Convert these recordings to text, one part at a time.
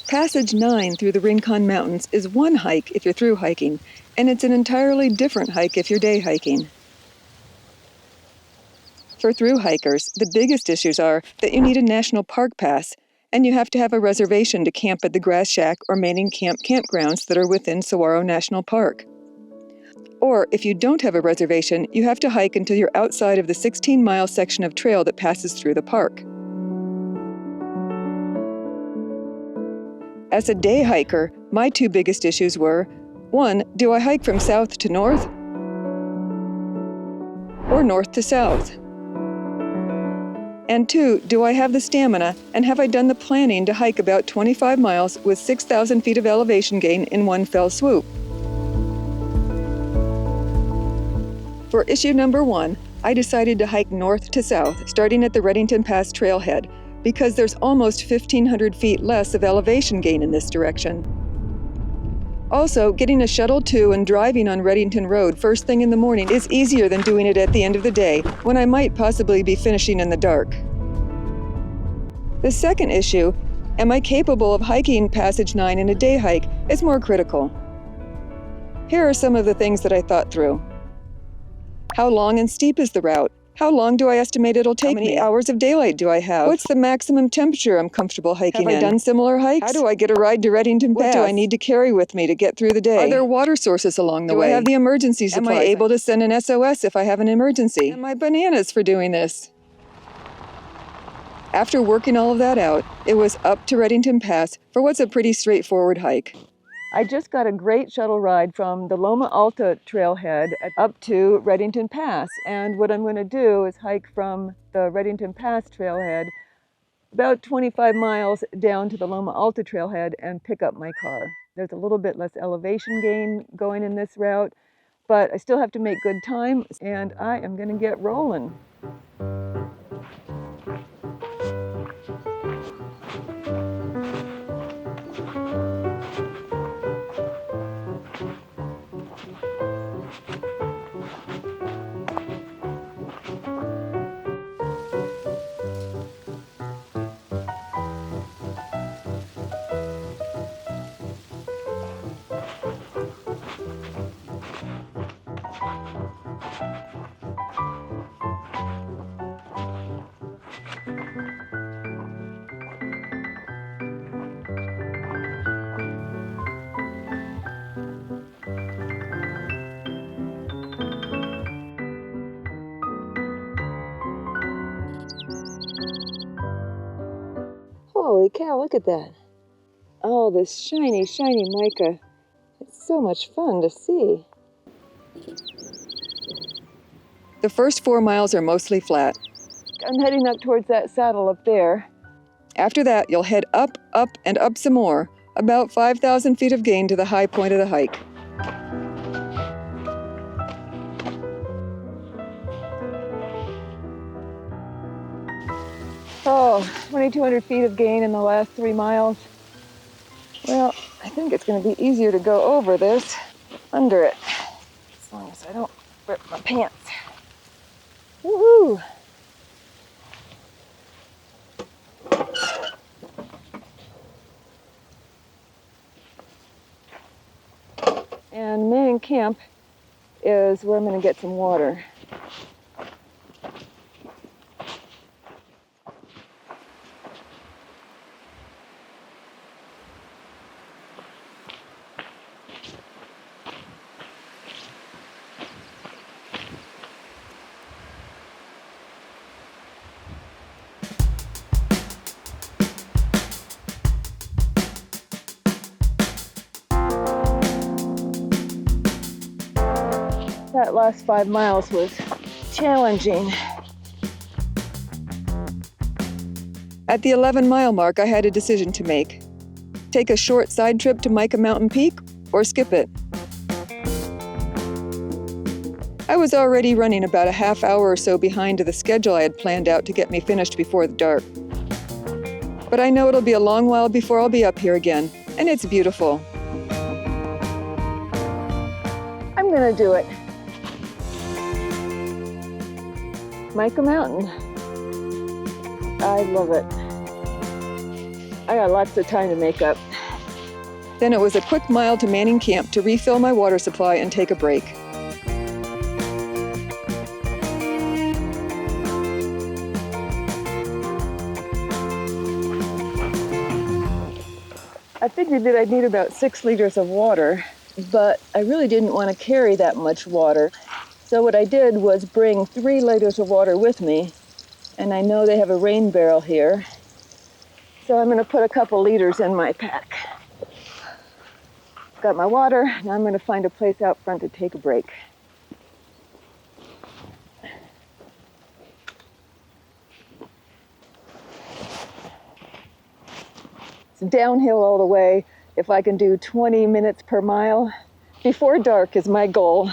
Passage 9 through the Rincon Mountains is one hike if you're through hiking, and it's an entirely different hike if you're day hiking. For through hikers, the biggest issues are that you need a national park pass, and you have to have a reservation to camp at the Grass Shack or Manning Camp campgrounds that are within Saguaro National Park. Or, if you don't have a reservation, you have to hike until you're outside of the 16-mile section of trail that passes through the park. As a day hiker, my two biggest issues were, 1, do I hike from south to north? Or north to south? And 2, do I have the stamina, and have I done the planning to hike about 25 miles with 6,000 feet of elevation gain in one fell swoop? For issue number 1, I decided to hike north to south, starting at the Redington Pass trailhead, because there's almost 1,500 feet less of elevation gain in this direction. Also, getting a shuttle to and driving on Redington Road first thing in the morning is easier than doing it at the end of the day, when I might possibly be finishing in the dark. The second issue, am I capable of hiking Passage 9 in a day hike, is more critical. Here are some of the things that I thought through. How long and steep is the route? How long do I estimate it'll take me? How many hours of daylight do I have? What's the maximum temperature I'm comfortable hiking in? Have I done similar hikes? How do I get a ride to Redington Pass? What do I need to carry with me to get through the day? Are there water sources along the way? Do I have the emergency supplies? Am I able to send an SOS if I have an emergency? Am I bananas for doing this? After working all of that out, it was up to Redington Pass for what's a pretty straightforward hike. I just got a great shuttle ride from the Loma Alta Trailhead up to Redington Pass, and what I'm going to do is hike from the Redington Pass Trailhead about 25 miles down to the Loma Alta Trailhead and pick up my car. There's a little bit less elevation gain going in this route, but I still have to make good time, and I am going to get rolling. Holy cow, look at that. Oh, this shiny, shiny mica. It's so much fun to see. The first 4 miles are mostly flat. I'm heading up towards that saddle up there. After that, you'll head up, up, and up some more, about 5,000 feet of gain to the high point of the hike. Oh, 2,200 feet of gain in the last 3 miles. Well, I think it's going to be easier to go over this under it, as long as I don't rip my pants. Woohoo! And Manning Camp is where I'm going to get some water. That last 5 miles was challenging. At the 11-mile mark, I had a decision to make. Take a short side trip to Mica Mountain Peak or skip it. I was already running about a half hour or so behind the schedule I had planned out to get me finished before the dark. But I know it'll be a long while before I'll be up here again, and it's beautiful. I'm gonna do it. Mica Mountain. I love it. I got lots of time to make up. Then it was a quick mile to Manning Camp to refill my water supply and take a break. I figured that I'd need about 6 liters of water, but I really didn't want to carry that much water. So what I did was bring 3 liters of water with me, and I know they have a rain barrel here. So I'm going to put a couple liters in my pack. Got my water, now I'm going to find a place out front to take a break. It's downhill all the way. If I can do 20 minutes per mile, before dark is my goal.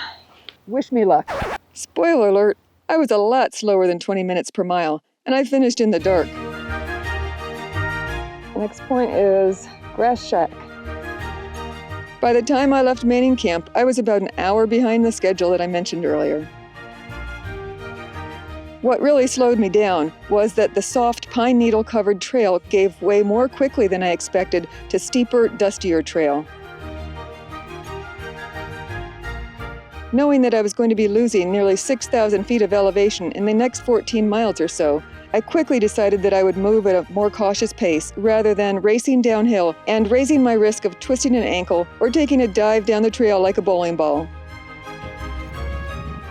Wish me luck. Spoiler alert, I was a lot slower than 20 minutes per mile, and I finished in the dark. The next point is Grass Shack. By the time I left Manning Camp, I was about an hour behind the schedule that I mentioned earlier. What really slowed me down was that the soft pine needle-covered trail gave way more quickly than I expected to steeper, dustier trail. Knowing that I was going to be losing nearly 6,000 feet of elevation in the next 14 miles or so, I quickly decided that I would move at a more cautious pace rather than racing downhill and raising my risk of twisting an ankle or taking a dive down the trail like a bowling ball.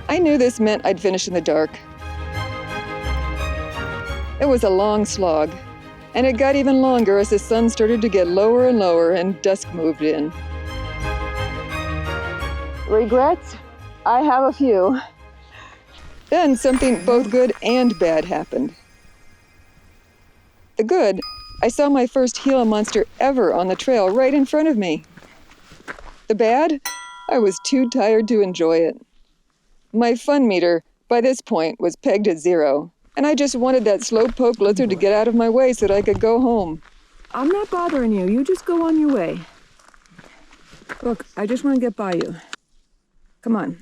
I knew this meant I'd finish in the dark. It was a long slog, and it got even longer as the sun started to get lower and lower and dusk moved in. Regrets? I have a few. Then something both good and bad happened. The good, I saw my first Gila monster ever on the trail right in front of me. The bad, I was too tired to enjoy it. My fun meter, by this point, was pegged at 0. And I just wanted that slowpoke lizard to get out of my way so that I could go home. I'm not bothering you. You just go on your way. Look, I just want to get by you. Come on.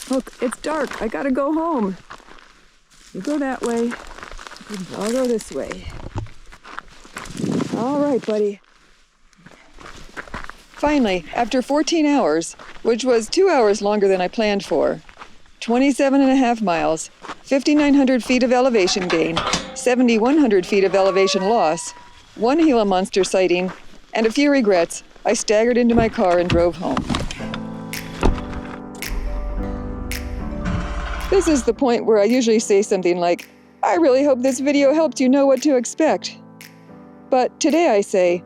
Look, it's dark. I gotta go home. You go that way. I'll go this way. All right, buddy. Finally, after 14 hours, which was 2 hours longer than I planned for, 27.5 miles, 5,900 feet of elevation gain, 7,100 feet of elevation loss, 1 Gila monster sighting, and a few regrets, I staggered into my car and drove home. This is the point where I usually say something like, I really hope this video helped you know what to expect. But today I say,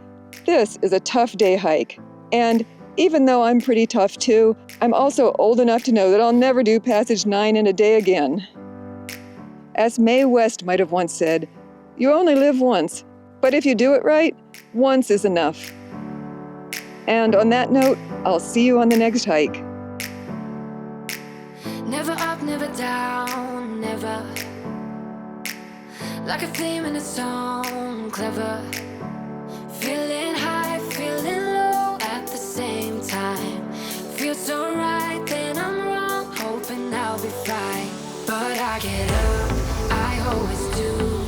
this is a tough day hike, and even though I'm pretty tough too, I'm also old enough to know that I'll never do Passage 9 in a day again. As Mae West might have once said, you only live once, but if you do it right, once is enough. And on that note, I'll see you on the next hike. Never up, never down, never. Like a theme in a song, clever. Feeling high, feeling low at the same time. Feels so right, then I'm wrong, hoping I'll be fine. But I get up, I always do.